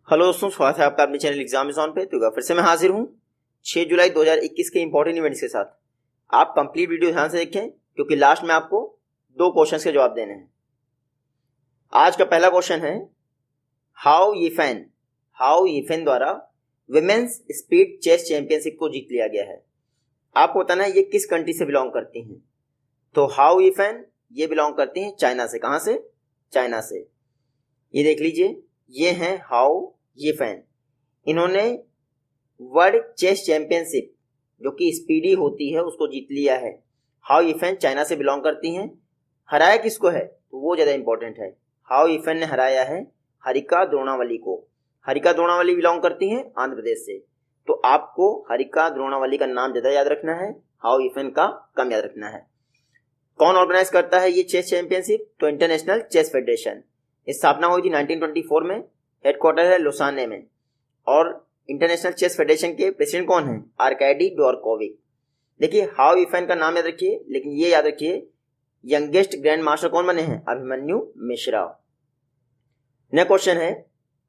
Hello दोस्तों, स्वागत है आपका अपने चैनल एग्जाम इज ऑन पे। तो फिर से मैं हाजिर हूँ 6 जुलाई 2021 के इंपॉर्टेंट इवेंट्स के साथ। आप कंप्लीट वीडियो ध्यान से देखें क्योंकि लास्ट में आपको 2 क्वेश्चंस के जवाब देने हैं। आज का पहला क्वेश्चन है हाउ यीफेन द्वारा विमेन्स स्पीड चेस चैंपियनशिप को जीत लिया गया है। आपको बताना है ये किस कंट्री से बिलोंग करती हैं। तो हाउ यीफेन ये बिलोंग करती हैं चाइना से। कहाँ से? चाइना से। ये देख लीजिए, ये हैं हाउ यीफेन। इन्होंने वर्ल्ड चेस चैंपियनशिप जो कि स्पीडी होती है उसको जीत लिया है। हाउ यीफेन चाइना से बिलोंग करती हैं। हराया किसको है तो वो ज़्यादा इंपॉर्टेंट है। हाउ यीफेन ने हराया है हरिका द्रोणावली को। हरिका द्रोणावली बिलोंग करती हैं आंध्र प्रदेश से। तो आपको हरिका द्रोणावली का नाम ज़्यादा याद रखना है, हाउ यीफेन का कम याद रखना है। कौन ऑर्गेनाइज करता है ये चेस चैंपियनशिप? तो इंटरनेशनल चेस फेडरेशन। स्थापना हुई थी 1924 में। हेडक्वार्टर है लोसाने में। और इंटरनेशनल चेस फेडरेशन के प्रेसिडेंट कौन है? आर्काडी डोरकोविक। देखिए, हाउ यीफेन का नाम याद रखिए, लेकिन ये याद रखिए यंगेस्ट ग्रैंड मास्टर कौन बने हैं? अभिमन्यु मिश्रा। नेक्स्ट क्वेश्चन है,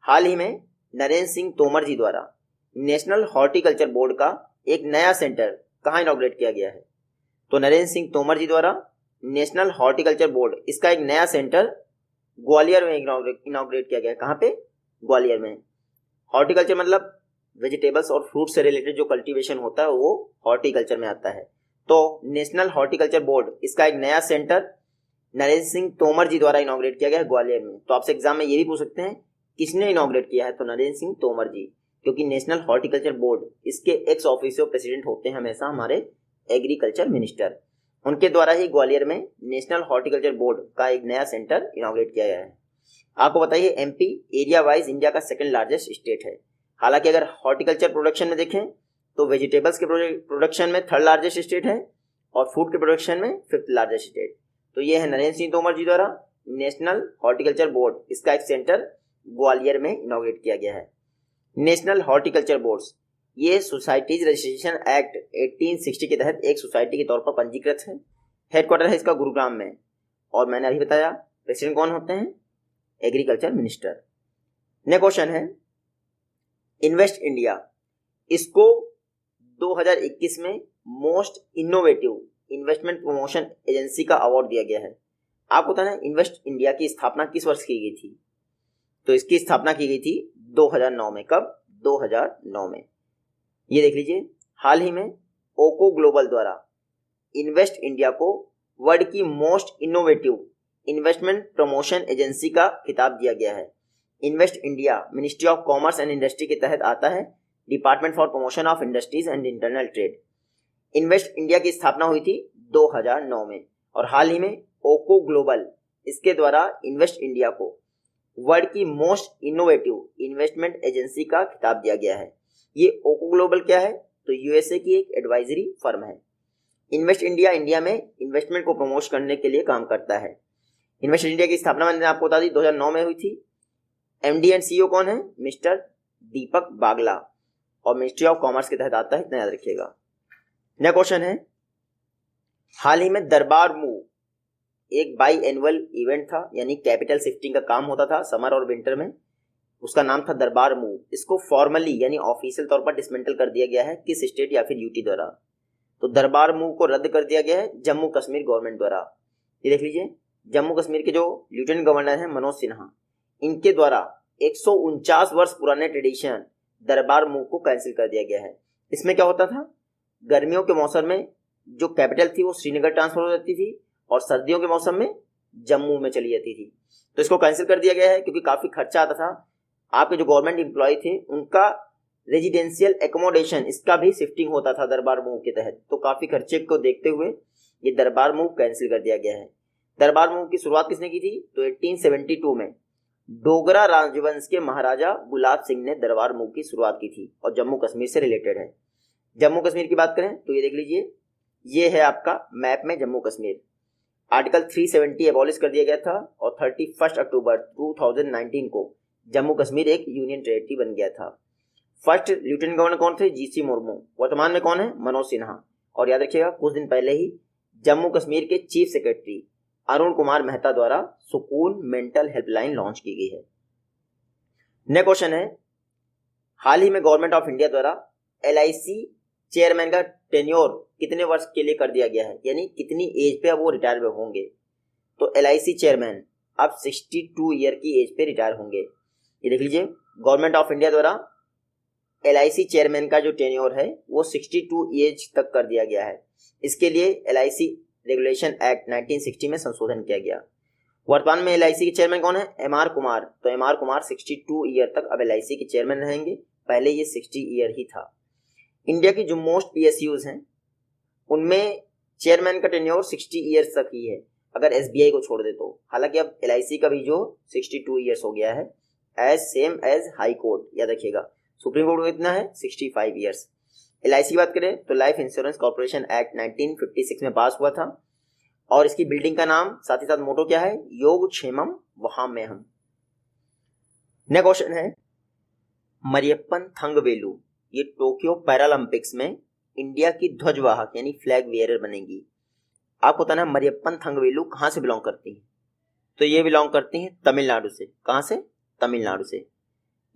हाल ही में नरेंद्र सिंह तोमर जी द्वारा नेशनल हॉर्टिकल्चर बोर्ड का एक नया सेंटर कहाँ इनॉग्रेट किया गया है? तो नरेंद्र सिंह तोमर जी द्वारा नेशनल हॉर्टिकल्चर बोर्ड, इसका एक नया सेंटर ग्वालियर में इनॉग्रेट किया गया है। कहाँ पे? ग्वालियर में। हॉर्टिकल्चर मतलब वेजिटेबल्स और फ्रूट से रिलेटेड जो कल्टीवेशन होता है वो हॉर्टिकल्चर में आता है। तो नेशनल हॉर्टिकल्चर बोर्ड, इसका एक नया सेंटर नरेंद्र सिंह तोमर जी द्वारा इनॉग्रेट किया गया है ग्वालियर में। तो आपसे एग्जाम में ये भी पूछ सकते हैं किसने इनॉग्रेट किया है? तो नरेंद्र सिंह तोमर जी, क्योंकि नेशनल हॉर्टिकल्चर बोर्ड इसके एक्स ऑफिशियो प्रेसिडेंट होते हैं हमेशा हमारे एग्रीकल्चर मिनिस्टर। उनके द्वारा ही ग्वालियर में नेशनल हॉर्टिकल्चर बोर्ड का एक नया सेंटर इनॉग्रेट किया गया है। आपको बताइए, एमपी एरिया वाइज इंडिया का सेकंड लार्जेस्ट स्टेट है। हालांकि अगर हॉर्टिकल्चर प्रोडक्शन में देखें तो वेजिटेबल्स के प्रोडक्शन में थर्ड लार्जेस्ट स्टेट है और फूड के प्रोडक्शन में फिफ्थ लार्जेस्ट स्टेट। तो ये है नरेंद्र सिंह तोमर जी द्वारा नेशनल हॉर्टिकल्चर बोर्ड, इसका एक सेंटर ग्वालियर में इनॉग्रेट किया गया है। नेशनल हॉर्टिकल्चर बोर्ड्स ये सोसाइटीज रजिस्ट्रेशन एक्ट 1860 के तहत एक सोसाइटी के तौर पर पंजीकृत है। हेडक्वार्टर है इसका गुरुग्राम में। और मैंने अभी बताया प्रेसिडेंट कौन होते हैं? Agriculture minister. नेक्स्ट क्वेश्चन है, इन्वेस्ट इंडिया, इसको 2021 में most innovative investment promotion agency का अवार्ड दिया गया है। आपको पता है इन्वेस्ट इंडिया की स्थापना किस वर्ष की गई थी? तो इसकी स्थापना की गई थी 2009 में। कब? 2009 में। ये देख लीजिए, हाल ही में ओको ग्लोबल द्वारा इन्वेस्ट इंडिया को वर्ल्ड की most innovative investment promotion agency का खिताब दिया गया है। Invest India ministry of commerce and industry के तहत आता है, department for promotion of industries and internal trade. Invest India की स्थापना हुई थी 2009 में और हाल ही में ओको ग्लोबल इसके द्वारा इन्वेस्ट इंडिया को वर्ल्ड की मोस्ट इनोवेटिव इन्वेस्टमेंट एजेंसी का खिताब दिया गया है। ये ओको ग्लोबल क्या है? तो यूएसए की एक एडवाइजरी फर्म है। इन्वेस्ट इंडिया इंडिया में इन्वेस्टमेंट को प्रमोट करने के लिए काम करता है। इन्वेस्ट इंडिया की स्थापना मैंने आपको बता दी 2009 में हुई थी। एमडी एंड सीईओ कौन है? मिस्टर दीपक बागला और मिनिस्ट्री ऑफ कॉमर्स के तहत आता है, इतना याद रखिएगा। नेक्स्ट क्वेश्चन है, हाल ही में दरबार मूव एक बाई एनुअल इवेंट था, यानी कैपिटल शिफ्टिंग का काम होता था समर और विंटर में। उसका नाम था दरबार मूव। इसको फॉर्मली यानी ऑफिशियल तौर पर डिसमेंटल कर दिया गया है किस स्टेट या फिर यूटी द्वारा? तो दरबार मूव को रद्द कर दिया गया है जम्मू कश्मीर गवर्नमेंट द्वारा। ये देख लीजिए, जम्मू कश्मीर के जो लेफ्टिनेंट गवर्नर हैं मनोज सिन्हा, इनके द्वारा 149 वर्ष पुराने ट्रेडिशन दरबार मूव को कैंसिल कर दिया गया है। इसमें क्या होता था, गर्मियों के मौसम में जो कैपिटल थी वो श्रीनगर ट्रांसफर हो जाती थी और सर्दियों के मौसम में जम्मू में चली जाती थी। तो इसको कैंसिल कर दिया गया है क्योंकि काफ़ी खर्चा आता था। आपके जो गवर्नमेंट एम्प्लॉय थे उनका रेजिडेंशियल एकोमोडेशन इसका भी शिफ्टिंग होता था दरबार मूव के तहत। तो काफ़ी खर्चे को देखते हुए ये दरबार मूव कैंसिल कर दिया गया है। दरबार मूव की शुरुआत किसने की थी? तो 1872 में डोगरा राजवंश के महाराजा गुलाब सिंह ने दरबार मूव की शुरुआत की थी और जम्मू कश्मीर से रिलेटेड है। जम्मू कश्मीर की बात करें तो ये देख लीजिए, ये है आपका मैप में जम्मू कश्मीर। आर्टिकल 370 एबॉलिश कर दिया गया था और 31 अक्टूबर 2019 को जम्मू कश्मीर एक यूनियन टेरिटरी बन गया था। फर्स्ट लेफ्टिनेंट गवर्नर कौन थे? जीसी मुर्मू। वर्तमान में कौन है? मनोज सिन्हा। और याद रखिएगा कुछ दिन पहले ही जम्मू कश्मीर के चीफ सेक्रेटरी अरुण कुमार मेहता द्वारा सुकून मेंटल हेल्पलाइन लॉन्च की गई है। नेक्स्ट क्वेश्चन है, हाल ही में गवर्नमेंट ऑफ इंडिया द्वारा LIC चेयरमैन का टेन्योर कितने वर्ष के लिए कर दिया गया है, यानी कितनी एज पे अब वो रिटायर होंगे। तो LIC चेयरमैन अब 62 ईयर की एज पे रिटायर होंगे। ये देख लीजिए, गवर्नमेंट ऑफ इंडिया द्वारा LIC चेयरमैन का जो टेन्योर है वो 62 एज तक कर दिया गया है। इसके लिए LIC रेगुलेशन एक्ट 1960 में संशोधन किया गया। वर्तमान में LIC के चेयरमैन कौन है? MR कुमार। तो MR कुमार 62 ईयर तक अब LIC के चेयरमैन रहेंगे, पहले ये 60 ईयर ही था। इंडिया की जो मोस्ट PSUs हैं उनमें चेयरमैन का टेन्योर 60 ईयर्स तक ही है, अगर SBI को छोड़ दे तो। हालांकि अब LIC का भी जो 62 ईयर्स हो गया है, as same as high court. याद रखिएगा, सुप्रीम कोर्ट को कितना है? 65 ईयर्स। LIC की बात करें तो लाइफ इंश्योरेंस कॉर्पोरेशन एक्ट 1956 में पास हुआ था, और इसकी बिल्डिंग का नाम साथ ही साथ मोटो क्या है? योग क्षेमम वहां में हम। नेक्स्ट क्वेश्चन है, मरियप्पन थंगवेलु ये टोक्यो पैरालंपिक्स में इंडिया की ध्वजवाहक यानी फ्लैग वेयर बनेगी। आपको बताना है मरियप्पन थंगवेलु कहां से बिलोंग करती हैं। तो ये बिलोंग करती हैं तमिलनाडु से। कहां से? तमिलनाडु से।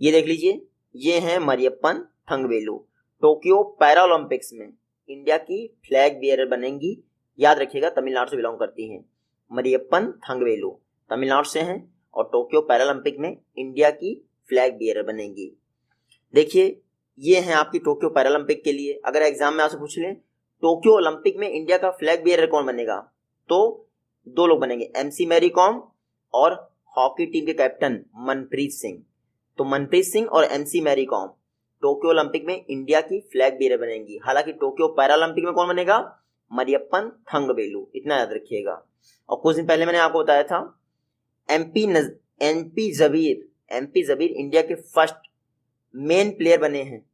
ये देख लीजिए, ये हैं मरियप्पन थंगवेलु। टोक्यो पैरालंपिक्स में इंडिया की फ्लैग वेयर बनेंगी। याद रखिएगा, तमिलनाडु से बिलोंग करती हैं। मरियप्पन थंगवेलु तमिलनाडु से हैं और टोक्यो पैरालंपिक में इंडिया की फ्लैग वेयर बनेंगी। देखिए, ये हैं आपकी टोक्यो पैरालंपिक के लिए। अगर एग्जाम में आपसे पूछ लें टोक्यो ओलंपिक में इंडिया का फ्लैग बेयरर कौन बनेगा, तो दो लोग बनेंगे, MC मैरी कॉम और हॉकी टीम के कैप्टन मनप्रीत सिंह। तो मनप्रीत सिंह और MC Mary Kom Tokyo Olympic में इंडिया की फ्लैग बेयरर बनेंगी। हालांकि टोक्यो पैरालंपिक में कौन बनेगा? मरियप्पन थंगवेलु। इतना याद रखिएगा। और कुछ दिन पहले मैंने आपको बताया था MP जबीर इंडिया के फर्स्ट मेन प्लेयर बने हैं,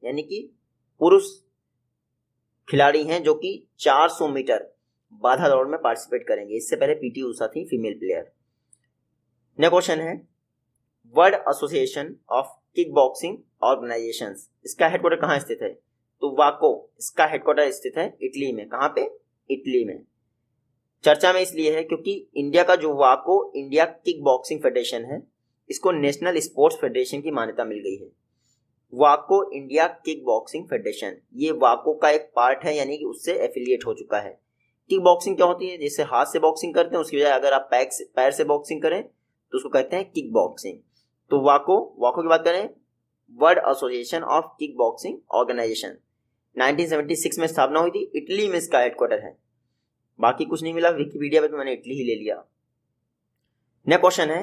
यानी कि पुरुष खिलाड़ी हैं जो कि 400 मीटर बाधा दौड़ में पार्टिसिपेट करेंगे। इससे पहले PT उषा थी फीमेल प्लेयर। नेक्स्ट क्वेश्चन है, world association of kick boxing organisations इसका हेडक्वार्टर कहाँ स्थित है? तो वाको इसका हेडक्वार्टर स्थित है इटली में। कहाँ पे? इटली में। चर्चा में इसलिए है क्योंकि इंडिया का जो वाको इंडिया किक बॉक्सिंग फेडरेशन है, इसको नेशनल स्पोर्ट्स फेडरेशन की मान्यता मिल गई है। वाको इंडिया किक बॉक्सिंग फेडरेशन, ये वाको का एक पार्ट है, यानी कि उससे एफिलिएट हो चुका है। किक बॉक्सिंग क्या होती है? जैसे हाथ से बॉक्सिंग करते हैं, उसकी बजाय अगर आप पैर से बॉक्सिंग करें तो उसको कहते हैं किक बॉक्सिंग। तो वाको की बात करें, world association of kick boxing organisation 1976 में स्थापना हुई थी। इटली में इसका हेडक्वार्टर है। बाकी कुछ नहीं मिला विकिपीडिया पे, तो मैंने इटली ही ले लिया। नेक्स्ट क्वेश्चन है,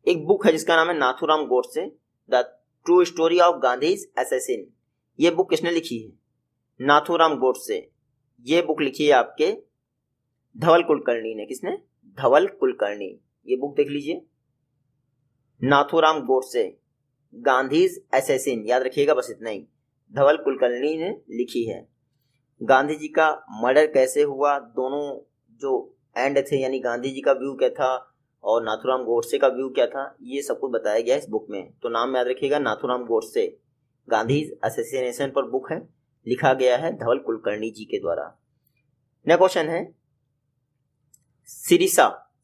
एक बुक है जिसका नाम है Nathuram Godse the true story of Gandhi's assassin. ये बुक किसने लिखी है? नाथूराम गोडसे। ये बुक लिखी है आपके धवल कुलकर्णी ने। किसने? धवल कुलकर्णी। ये बुक देख लीजिए, नाथूराम गोडसे गांधीज असैसिन। याद रखिएगा, बस इतना ही, धवल कुलकर्णी ने लिखी है। गांधी जी का मर्डर कैसे हुआ, दोनों जो एंड थे, यानी गांधी जी का व्यू क्या था और नाथूराम गोडसे का व्यू क्या था, ये सब कुछ बताया गया है इस बुक में। तो नाम याद रखिएगा, नाथूराम गोडसे गांधी असोसिएशन पर बुक है, लिखा गया है धवल कुलकर्णी जी के द्वारा। नेक्स्ट क्वेश्चन है,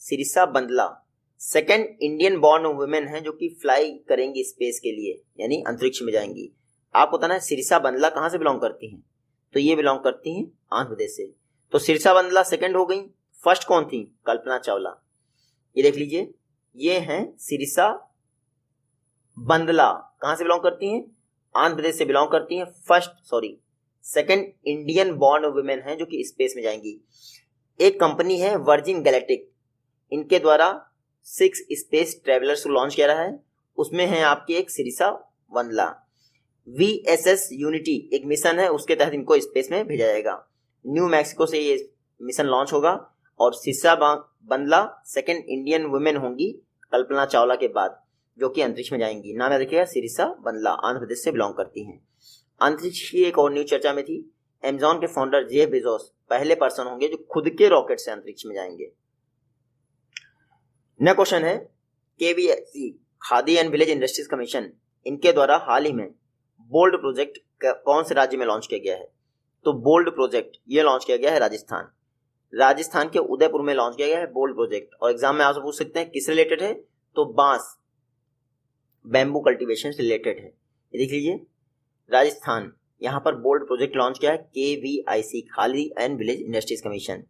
Sirisha Bandla second Indian born women है जो कि फ्लाई करेंगी स्पेस के लिए, यानी अंतरिक्ष में जाएंगी। आपको पता है सिरिसा बंदला कहां से बिलोंग करती हैं? तो ये बिलोंग करती हैं आंध्र प्रदेश से। तो सिरिसा बंदला सेकंड हो गई। फर्स्ट कौन थी? कल्पना चावला। ये देख लीजिए, ये हैं सिरिसा बंदला। कहां से बिलोंग करती हैं? आंध्र प्रदेश से बिलोंग करती हैं। सेकंड इंडियन बॉर्न वुमेन है जो कि स्पेस में जाएंगी। एक कंपनी है वर्जिन गैलेक्टिक, इनके द्वारा 6 स्पेस ट्रेवलर्स को लॉन्च किया रहा है। उसमें है आपकी एक सिरिसा बंदला। VSS यूनिटी एक मिशन है, उसके तहत इनको स्पेस में भेजा जाएगा। न्यू मैक्सिको से ये मिशन लॉन्च होगा और Sirisa Bandla second Indian women होंगी कल्पना चावला के बाद, जो कि अंतरिक्ष में जाएंगी। नाम याद रखिएगा, सिरिसा बंदला आंध्र प्रदेश से बिलोंग करती हैं। अंतरिक्ष की एक और न्यूज चर्चा में थी, अमेज़न के फाउंडर जेफ बेजोस पहले पर्सन होंगे जो खुद के रॉकेट से अंतरिक्ष में जाएंगे। नेक्स्ट क्वेश्चन है, KVSE khadi and village industries commission, इनके द्वारा हाल ही में बोल्ड प्रोजेक्ट कौन से राज्य में लॉन्च किया गया है? तो बोल्ड प्रोजेक्ट ये लॉन्च किया गया है राजस्थान के उदयपुर में लॉन्च किया गया है बोल्ड प्रोजेक्ट। और एग्जाम में आपसे पूछ सकते हैं किस रिलेटेड है? तो बैम्बू कल्टीवेशन से रिलेटेड है। ये देख लीजिए, राजस्थान, यहाँ पर बोल्ड प्रोजेक्ट लॉन्च किया है KVIC, Khadi and village industries commission.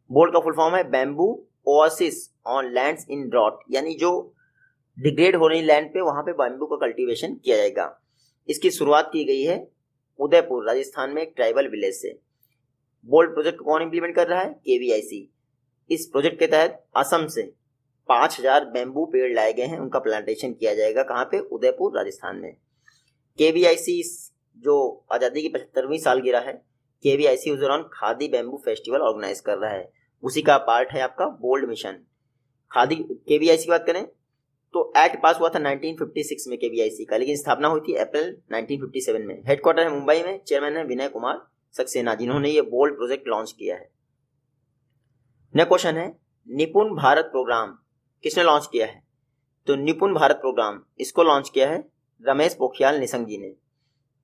BOLD का फुल फॉर्म है bamboo oasis on lands in drought, यानी जो डिग्रेड हो रही लैंड पे वहां पे बैम्बू का कल्टीवेशन किया जाएगा। इसकी शुरुआत की गई है उदयपुर राजस्थान में एक ट्राइबल विलेज से। बोल्ड प्रोजेक्ट कौन इंप्लीमेंट कर रहा है? KVIC। इस प्रोजेक्ट के तहत असम से 5000 बैम्बू पेड़ लाए गए हैं, उनका प्लांटेशन किया जाएगा। कहाँ पे? उदयपुर राजस्थान में। KVIC जो आज़ादी की 75वीं सालगिरह है, KVIC उस दौरान खादी बैम्बू फेस्टिवल ऑर्गेनाइज कर रहा है, उसी का पार्ट है आपका बोल्ड मिशन। खादी KVIC की बात करें तो एक्ट पास हुआ था 1956 में KVIC का, लेकिन स्थापना हुई थी अप्रैल 1957 में। हेडक्वार्टर है मुंबई में, चेयरमैन है विनय कुमार सक्सेना, जिन्होंने ये बोल्ड प्रोजेक्ट लॉन्च किया है। नेक्स्ट क्वेश्चन है, निपुण भारत प्रोग्राम किसने लॉन्च किया है? तो निपुण भारत प्रोग्राम इसको लॉन्च किया है रमेश पोखरियाल निशंक जी ने।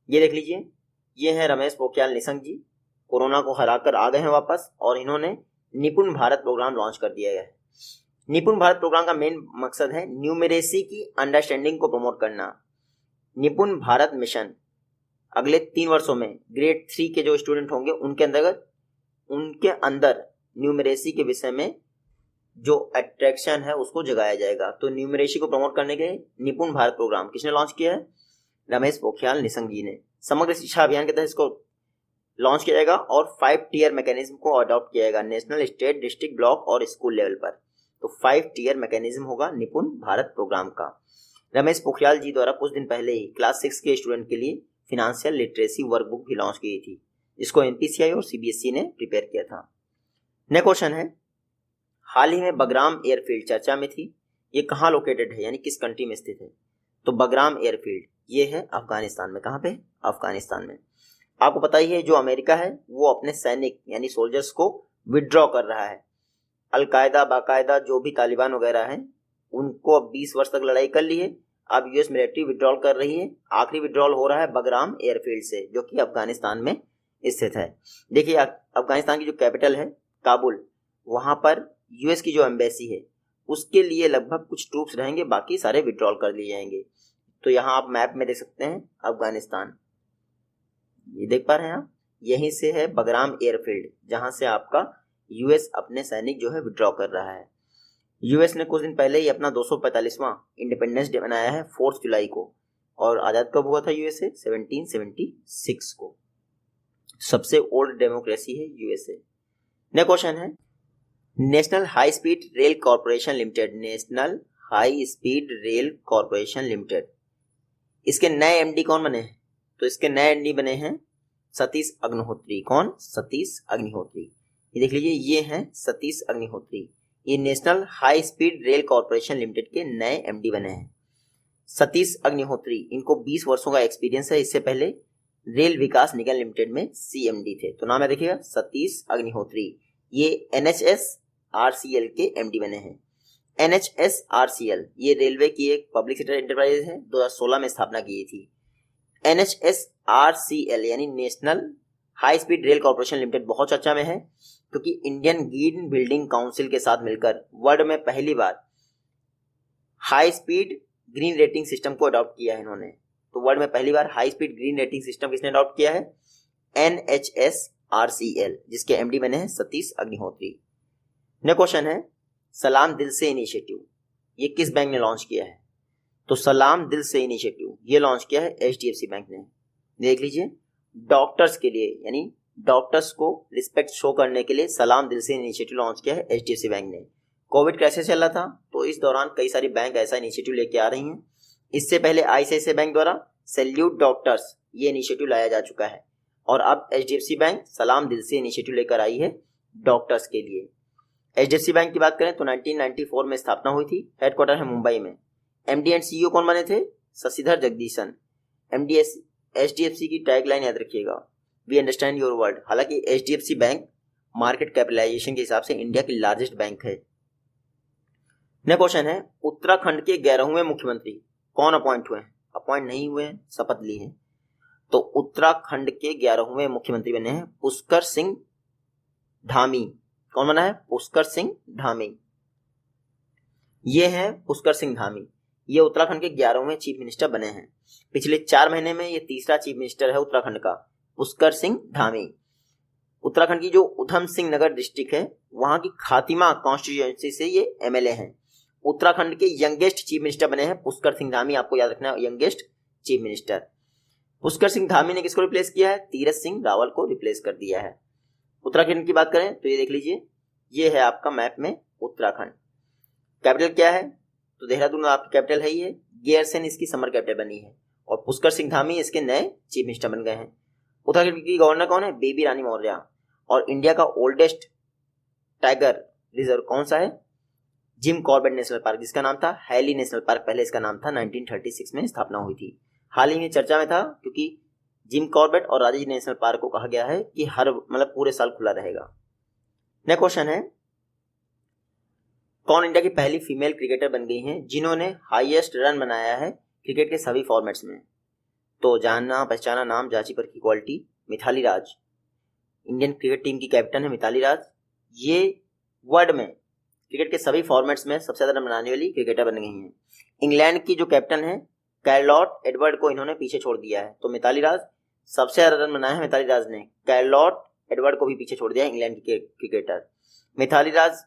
ये देख लीजिए, ये है रमेश पोखरियाल निशंक जी, कोरोना को हराकर आ गए हैं वापस, और इन्होंने निपुण भारत प्रोग्राम लॉन्च कर दिया है। निपुण भारत प्रोग्राम का मेन मकसद है न्यूमेरेसी की अंडरस्टैंडिंग को प्रमोट करना। निपुण भारत मिशन अगले 3 वर्षों में ग्रेड 3 के जो स्टूडेंट होंगे उनके अंदर न्यूमेरेसी के विषय में जो अट्रैक्शन है उसको जगाया जाएगा। तो न्यूमेरेसी को प्रमोट करने के निपुण भारत प्रोग्राम किसने लॉन्च किया है? रमेश पोखरियाल निशंक जी ने। समग्र शिक्षा अभियान के तहत इसको लॉन्च किया जाएगा और 5 टियर मैकेनिज्म को अडॉप्ट किया जाएगा नेशनल, स्टेट, डिस्ट्रिक्ट, ब्लॉक और स्कूल लेवल पर। तो 5 टियर मैकेनिज्म होगा निपुण भारत प्रोग्राम का। रमेश पोखरियाल जी द्वारा कुछ दिन पहले ही क्लास 6 के स्टूडेंट के लिए फिनेंशियल लिटरेसी वर्कबुक भी लॉन्च की थी, जिसको NPCI और CBSE ने प्रिपेयर किया था। नेक्स्ट क्वेश्चन है, हाल ही में बगराम एयरफील्ड चर्चा में थी, ये कहाँ लोकेटेड है, यानी किस कंट्री में स्थित है? तो बगराम एयरफील्ड ये है अफगानिस्तान में। कहाँ पे? अफगानिस्तान में। आपको पता ही है जो अमेरिका है वो अपने सैनिक यानी सोल्जर्स को विड्रॉ कर रहा है। अलकायदा, बाकायदा जो भी तालिबान वगैरह हैं उनको अब 20 वर्ष तक लड़ाई कर ली है, अब US मिलिट्री विड्रॉल कर रही है। आखिरी विड्रॉल हो रहा है बगराम एयरफील्ड से, जो कि अफगानिस्तान में स्थित है। देखिए, अफगानिस्तान की जो कैपिटल है काबुल, वहां पर US की जो एम्बेसी है उसके लिए लगभग कुछ ट्रूप्स रहेंगे, बाकी सारे विड्रॉल कर लिए जाएंगे। तो यहाँ आप मैप में देख सकते हैं अफगानिस्तान, ये देख पा रहे हैं आप, यहीं से है बगराम एयरफील्ड, जहां से आपका US अपने सैनिक जो है विड्रॉ कर रहा है। US ने कुछ दिन पहले ही अपना 245वां इंडिपेंडेंस डे मनाया है 4 जुलाई को, और आज़ाद कब हुआ था USA? 1776 को। सबसे ओल्ड डेमोक्रेसी है USA। नेक्स्ट क्वेश्चन है, national high speed rail corporation limited, national high speed rail corporation limited, इसके नए MD कौन बने हैं? तो इसके नए MD बने हैं सतीश अग्निहोत्री। कौन? सतीश अग्निहोत्री। ये देख लीजिए, ये हैं सतीश अग्निहोत्री, ये national high speed rail corporation limited के नए MD बने हैं। सतीश अग्निहोत्री, इनको 20 वर्षों का एक्सपीरियंस है, इससे पहले रेल विकास निगम लिमिटेड में CMD थे। तो नाम है देखिएगा सतीश अग्निहोत्री। ये NHSRCL के MD बने हैं। NHSRCL ये रेलवे की एक पब्लिक सेक्टर एंटरप्राइज है, 2016 में स्थापना की थी। NHSRCL यानी national high speed rail corporation limited बहुत चर्चा में है, क्योंकि इंडियन ग्रीन बिल्डिंग काउंसिल के साथ मिलकर वर्ल्ड में पहली बार high speed green rating system को अडॉप्ट किया है इन्होंने। तो वर्ल्ड में पहली बार high speed green rating system किसने अडॉप्ट किया है? NHSRCL, जिसके MD बने हैं सतीश अग्निहोत्री। नेक्स्ट क्वेश्चन है, सलाम दिल से इनिशिएटिव ये किस बैंक ने लॉन्च किया है? तो सलाम दिल से इनिशिएटिव ये लॉन्च किया है HDFC बैंक ने। देख लीजिए, डॉक्टर्स के लिए यानी डॉक्टर्स को रिस्पेक्ट शो करने के लिए सलाम दिल से इनिशिएटिव लॉन्च किया है HDFC बैंक ने। कोविड क्राइसिस चल रहा था, तो इस दौरान कई सारी बैंक ऐसा इनिशिएटिव लेके आ रही हैं। इससे पहले ICICI बैंक द्वारा सैल्यूट डॉक्टर्स ये इनिशिएटिव लाया जा चुका है, और अब HDFC बैंक सलाम दिल से इनिशिएटिव लेकर आई है डॉक्टर्स के लिए। HDFC बैंक की बात करें तो 1994 में स्थापना हुई थी, हेडक्वार्टर है मुंबई में। MD एंड CEO कौन बने थे? शशिधर जगदीशन। HDFC की टैगलाइन याद रखिएगा, वी अंडरस्टैंड योर वर्ल्ड। हालांकि HDFC बैंक मार्केट कैपिटलाइजेशन के हिसाब से इंडिया की लार्जेस्ट बैंक है। नेक्स्ट क्वेश्चन है, उत्तराखंड के 11वें मुख्यमंत्री कौन अपॉइंट हुए हैं? अपॉइंट नहीं हुए हैं, शपथ ली है। तो उत्तराखंड के 11वें मुख्यमंत्री बने हैं पुष्कर सिंह धामी। कौन बना है? पुष्कर सिंह धामी। ये है पुष्कर सिंह धामी, ये उत्तराखंड के 11वें चीफ मिनिस्टर बने हैं। पिछले 4 महीने में ये तीसरा चीफ मिनिस्टर है उत्तराखंड का, पुष्कर सिंह धामी। उत्तराखंड की जो उधम सिंह नगर डिस्ट्रिक्ट है वहां की खातिमा कॉन्स्टिट्यूएंसी से ये एमएलए हैं। उत्तराखंड के यंगेस्ट चीफ मिनिस्टर बने हैं पुष्कर सिंह धामी, आपको याद रखना है, youngest chief minister. Pushkar Singh Dhami ने किसको रिप्लेस किया है? तीरथ सिंह रावल को रिप्लेस कर दिया है। उत्तराखंड की बात करें तो ये देख लीजिए, ये है आपका मैप में उत्तराखंड। कैपिटल क्या है? तो देहरादून आपकी कैपिटल है, ये गैरसैंण इसकी समर कैपिटल बनी है और पुष्कर सिंह धामी इसके नए चीफ मिनिस्टर बन गए हैं। उत्तराखंड की गवर्नर कौन है? बेबी रानी मौर्य। और इंडिया का ओल्डेस्ट टाइगर रिजर्व कौन सा है? जिम कॉर्बेट नेशनल पार्क, जिसका नाम था हैली नेशनल पार्क, पहले इसका नाम था, 1936 में स्थापना हुई थी। हाल ही में चर्चा में था क्योंकि जिम कॉर्बेट और राजा जी नेशनल पार्क को कहा गया है कि हर पूरे साल खुला रहेगा। नेक्स्ट क्वेश्चन है, कौन इंडिया की पहली फीमेल क्रिकेटर बन गई हैं जिन्होंने हाईएस्ट रन बनाया है क्रिकेट के सभी फॉर्मेट्स में? तो जानना पहचाना नाम जांची पर की क्वालिटी, मिताली राज। इंडियन क्रिकेट टीम की कैप्टन है मिताली राज। ये वर्ल्ड में क्रिकेट के सभी फॉर्मेट्स में सबसे ज्यादा रन बनाने वाली क्रिकेटर बन गई हैं। इंग्लैंड की जो कैप्टन है कैरलॉट एडवर्ड को इन्होंने पीछे छोड़ दिया है। तो मिताली राज सबसे ज्यादा रन बनाया है मिताली राज ने, कैरलॉट एडवर्ड को भी पीछे छोड़ दिया है इंग्लैंड की क्रिकेटर। मिताली राज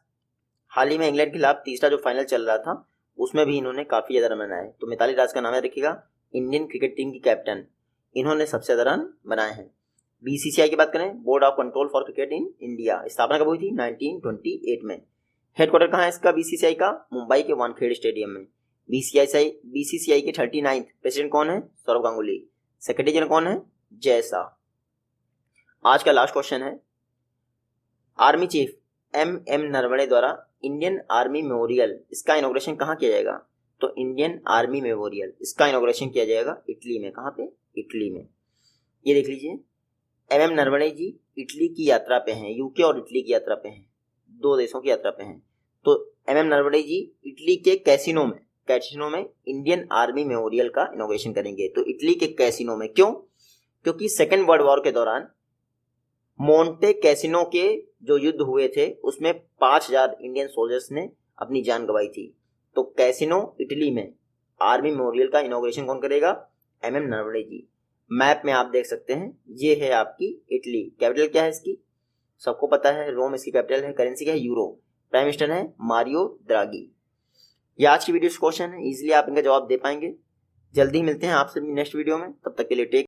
हाल ही में इंग्लैंड के खिलाफ तीसरा जो फाइनल चल रहा था उसमें भी इन्होंने काफी ज्यादा रन बनाए। तो मिताली राज का नाम याद रखिएगा, इंडियन क्रिकेट टीम की कैप्टन, इन्होंने सबसे ज्यादा रन बनाए हैं। बीसीसीआई की बात करें, board of control for cricket in India, स्थापना कब हुई थी? 1928 में। हेडक्वार्टर कहाँ है इसका बीसीसीआई का? मुंबई के वानखेड़े स्टेडियम में। बीसीसीआई के 39th प्रेसिडेंट कौन है? सौरव गांगुली। सेक्रेटरी जनरल कौन है? जय शाह। आज का लास्ट क्वेश्चन है, आर्मी चीफ एम नरवणे द्वारा इंडियन आर्मी मेमोरियल, इसका इनॉग्रेशन कहाँ किया जाएगा? तो इंडियन आर्मी मेमोरियल इसका इनॉग्रेशन किया जाएगा इटली में। कहाँ पे? इटली में। ये देख लीजिए, एम नरवणे जी इटली की यात्रा पे हैं, यूके और इटली की यात्रा पे हैं, 2 देशों की यात्रा पे हैं। तो एम नरवणे जी इटली के कैसीनो में इंडियन आर्मी मेमोरियल का इनॉग्रेशन करेंगे। तो इटली के कैसीनो में, क्यों? क्योंकि सेकेंड वर्ल्ड वॉर के दौरान मोंटे कैसीनो के जो युद्ध हुए थे उसमें 5000 इंडियन सोल्जर्स ने अपनी जान गंवाई थी। तो कैसीनो इटली में आर्मी मेमोरियल का इनॉग्रेशन कौन करेगा? एम नरवणे जी। मैप में आप देख सकते हैं, ये है आपकी इटली। कैपिटल क्या है इसकी? सबको पता है, रोम इसकी कैपिटल है। करेंसी क्या है? यूरो। प्राइम मिनिस्टर है मारियो द्रागी। ये आज की वीडियो क्वेश्चन है, इजीली आप इनका जवाब दे पाएंगे। जल्दी मिलते हैं आपसे नेक्स्ट वीडियो में, तब तक के लिए टेक